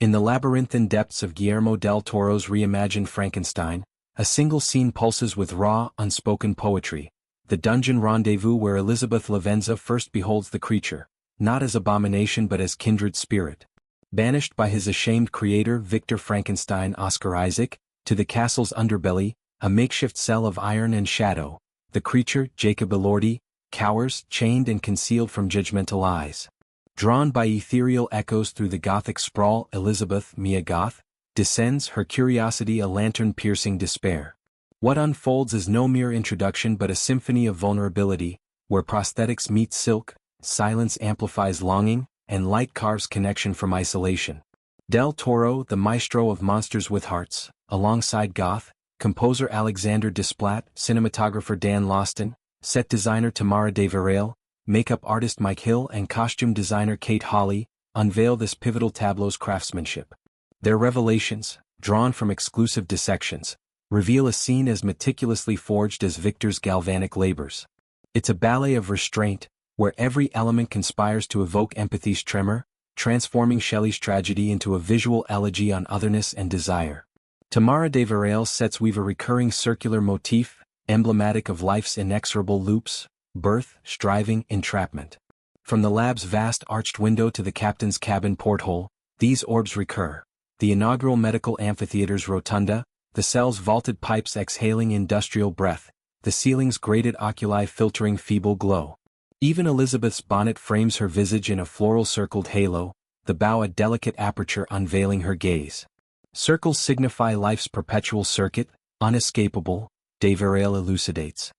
In the labyrinthine depths of Guillermo del Toro's reimagined Frankenstein, a single scene pulses with raw, unspoken poetry, the dungeon rendezvous where Elizabeth Lavenza first beholds the creature, not as abomination but as kindred spirit. Banished by his ashamed creator Victor Frankenstein Oscar Isaac, to the castle's underbelly, a makeshift cell of iron and shadow, the creature, Jacob Elordi, cowers, chained and concealed from judgmental eyes. Drawn by ethereal echoes through the Gothic sprawl, Elizabeth, Mia Goth, descends, her curiosity a lantern-piercing despair. What unfolds is no mere introduction but a symphony of vulnerability, where prosthetics meet silk, silence amplifies longing, and light carves connection from isolation. Del Toro, the maestro of monsters with hearts, alongside Goth, composer Alexander Desplat, cinematographer Dan Lawston, set designer Tamara de Varela, makeup artist Mike Hill and costume designer Kate Hawley, unveil this pivotal tableau's craftsmanship. Their revelations, drawn from exclusive dissections, reveal a scene as meticulously forged as Victor's galvanic labors. It's a ballet of restraint, where every element conspires to evoke empathy's tremor, transforming Shelley's tragedy into a visual elegy on otherness and desire. Tamara de Varela sets weave a recurring circular motif, emblematic of life's inexorable loops, birth, striving, entrapment. From the lab's vast arched window to the captain's cabin porthole, these orbs recur. The inaugural medical amphitheater's rotunda, the cell's vaulted pipes exhaling industrial breath, the ceiling's grated oculi filtering feeble glow. Even Elizabeth's bonnet frames her visage in a floral-circled halo, the bow a delicate aperture unveiling her gaze. Circles signify life's perpetual circuit, unescapable, de Varela elucidates.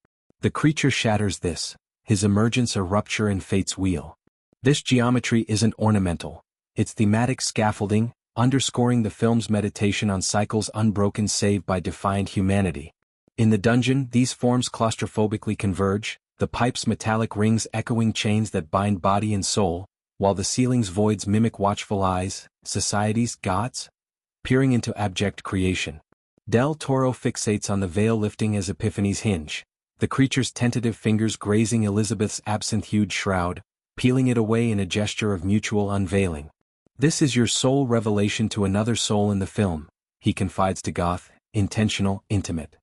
The creature shatters this, his emergence a rupture in fate's wheel. This geometry isn't ornamental, it's thematic scaffolding, underscoring the film's meditation on cycles unbroken save by defiant humanity. In the dungeon, these forms claustrophobically converge, the pipe's metallic rings echoing chains that bind body and soul, while the ceiling's voids mimic watchful eyes, society's gods, peering into abject creation. Del Toro fixates on the veil lifting as Epiphany's hinge, the creature's tentative fingers grazing Elizabeth's absinthe-hued shroud, peeling it away in a gesture of mutual unveiling. This is your soul revelation to another soul in the film, he confides to Goth, intentional, intimate.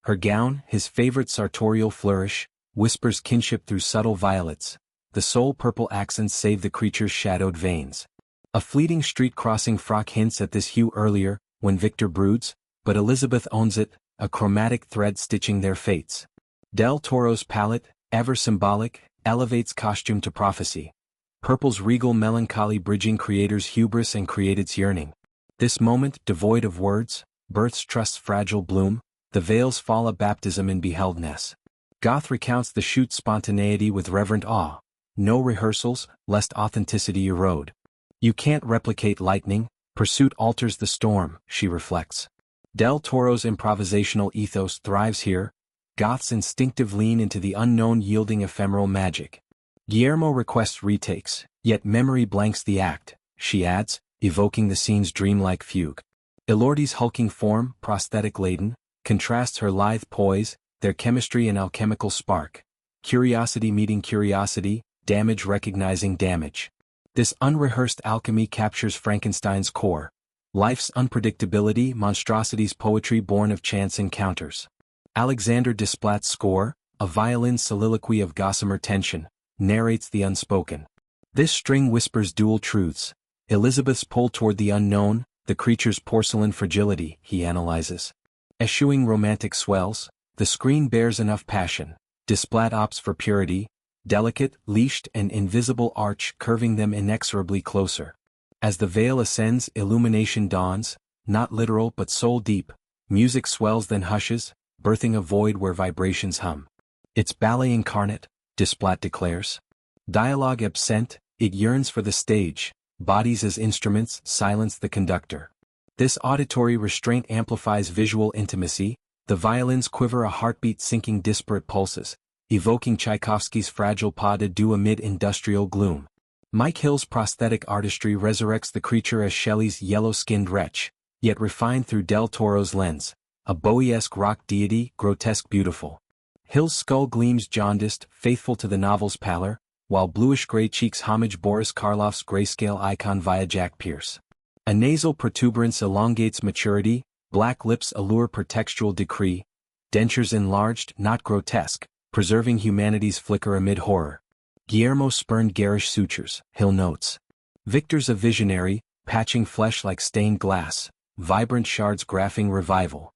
Her gown, his favorite sartorial flourish, whispers kinship through subtle violets, the soul purple accents save the creature's shadowed veins. A fleeting street-crossing frock hints at this hue earlier, when Victor broods, but Elizabeth owns it, a chromatic thread stitching their fates. Del Toro's palette, ever symbolic, elevates costume to prophecy. Purple's regal melancholy bridging creator's hubris and created's yearning. This moment, devoid of words, birth's trust's fragile bloom, the veils fall a baptism in beheldness. Goth recounts the shoot's spontaneity with reverent awe. No rehearsals, lest authenticity erode. You can't replicate lightning, pursuit alters the storm, she reflects. Del Toro's improvisational ethos thrives here, Goth's instinctive lean into the unknown yielding ephemeral magic. Guillermo requests retakes, yet memory blanks the act, she adds, evoking the scene's dreamlike fugue. Elordi's hulking form, prosthetic-laden, contrasts her lithe poise, their chemistry an alchemical spark. Curiosity meeting curiosity, damage recognizing damage. This unrehearsed alchemy captures Frankenstein's core. Life's unpredictability, monstrosity's poetry born of chance encounters. Alexander Desplat's score, a violin soliloquy of gossamer tension, narrates the unspoken. This string whispers dual truths. Elizabeth's pull toward the unknown, the creature's porcelain fragility, he analyzes. Eschewing romantic swells, the screen bears enough passion. Desplat opts for purity, delicate, leashed and invisible arch curving them inexorably closer. As the veil ascends, illumination dawns, not literal but soul-deep. Music swells then hushes, birthing a void where vibrations hum. It's ballet incarnate, Desplat declares. Dialogue absent, it yearns for the stage, bodies as instruments, silence the conductor. This auditory restraint amplifies visual intimacy, the violins quiver a heartbeat syncing disparate pulses, evoking Tchaikovsky's fragile pas de deux amid industrial gloom. Mike Hill's prosthetic artistry resurrects the creature as Shelley's yellow-skinned wretch, yet refined through Del Toro's lens, a Bowie-esque rock deity, grotesque beautiful. Hill's skull gleams jaundiced, faithful to the novel's pallor, while bluish-gray cheeks homage Boris Karloff's grayscale icon via Jack Pierce. A nasal protuberance elongates maturity, black lips allure pertextual decree, dentures enlarged, not grotesque, preserving humanity's flicker amid horror. Guillermo spurned garish sutures, Hill notes. Victor's a visionary, patching flesh like stained glass, vibrant shards graphing revival.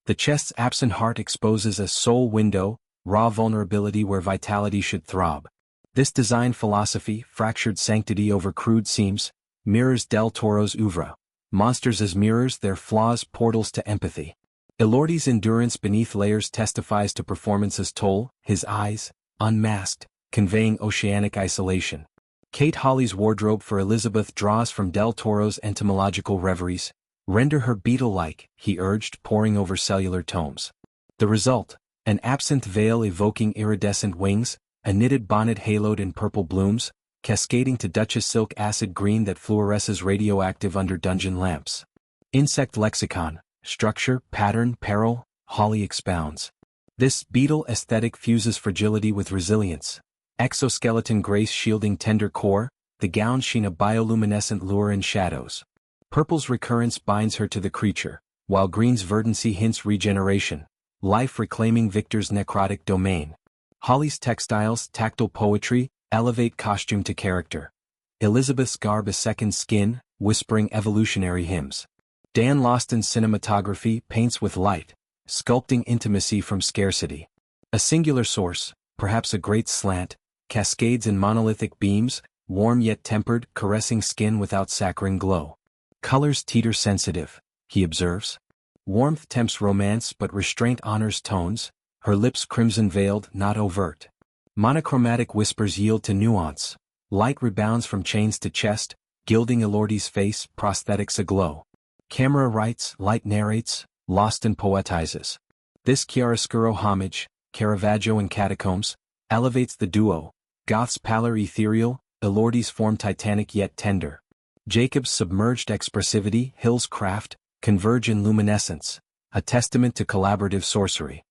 The chest's absent heart exposes a soul window, raw vulnerability where vitality should throb. This design philosophy, fractured sanctity over crude seams, mirrors Del Toro's oeuvre. Monsters as mirrors, their flaws portals to empathy. Elordi's endurance beneath layers testifies to performance's toll, his eyes, unmasked, conveying oceanic isolation. Kate Hawley's wardrobe for Elizabeth draws from Del Toro's entomological reveries. Render her beetle-like, he urged, poring over cellular tomes. The result, an absinthe veil evoking iridescent wings, a knitted bonnet haloed in purple blooms, cascading to Duchess silk acid green that fluoresces radioactive under dungeon lamps. Insect lexicon, structure, pattern, peril, Hawley expounds. This beetle aesthetic fuses fragility with resilience. Exoskeleton grace shielding tender core, the gown sheen a bioluminescent lure in shadows. Purple's recurrence binds her to the creature, while green's verdancy hints regeneration, life reclaiming Victor's necrotic domain. Hawley's textiles, tactile poetry, elevate costume to character. Elizabeth's garb a second skin, whispering evolutionary hymns. Dan Lawston's cinematography paints with light, sculpting intimacy from scarcity. A singular source, perhaps a great slant, cascades in monolithic beams, warm yet tempered, caressing skin without saccharine glow. Colors teeter sensitive, he observes. Warmth tempts romance but restraint honors tones, her lips crimson-veiled, not overt. Monochromatic whispers yield to nuance. Light rebounds from chains to chest, gilding Elordi's face, prosthetics aglow. Camera writes, light narrates, Lawston poetizes. This chiaroscuro homage, Caravaggio and Catacombs, elevates the duo. Goth's pallor ethereal, Elordi's form titanic yet tender. Jacob's submerged expressivity, Hill's craft, converge in luminescence, a testament to collaborative sorcery.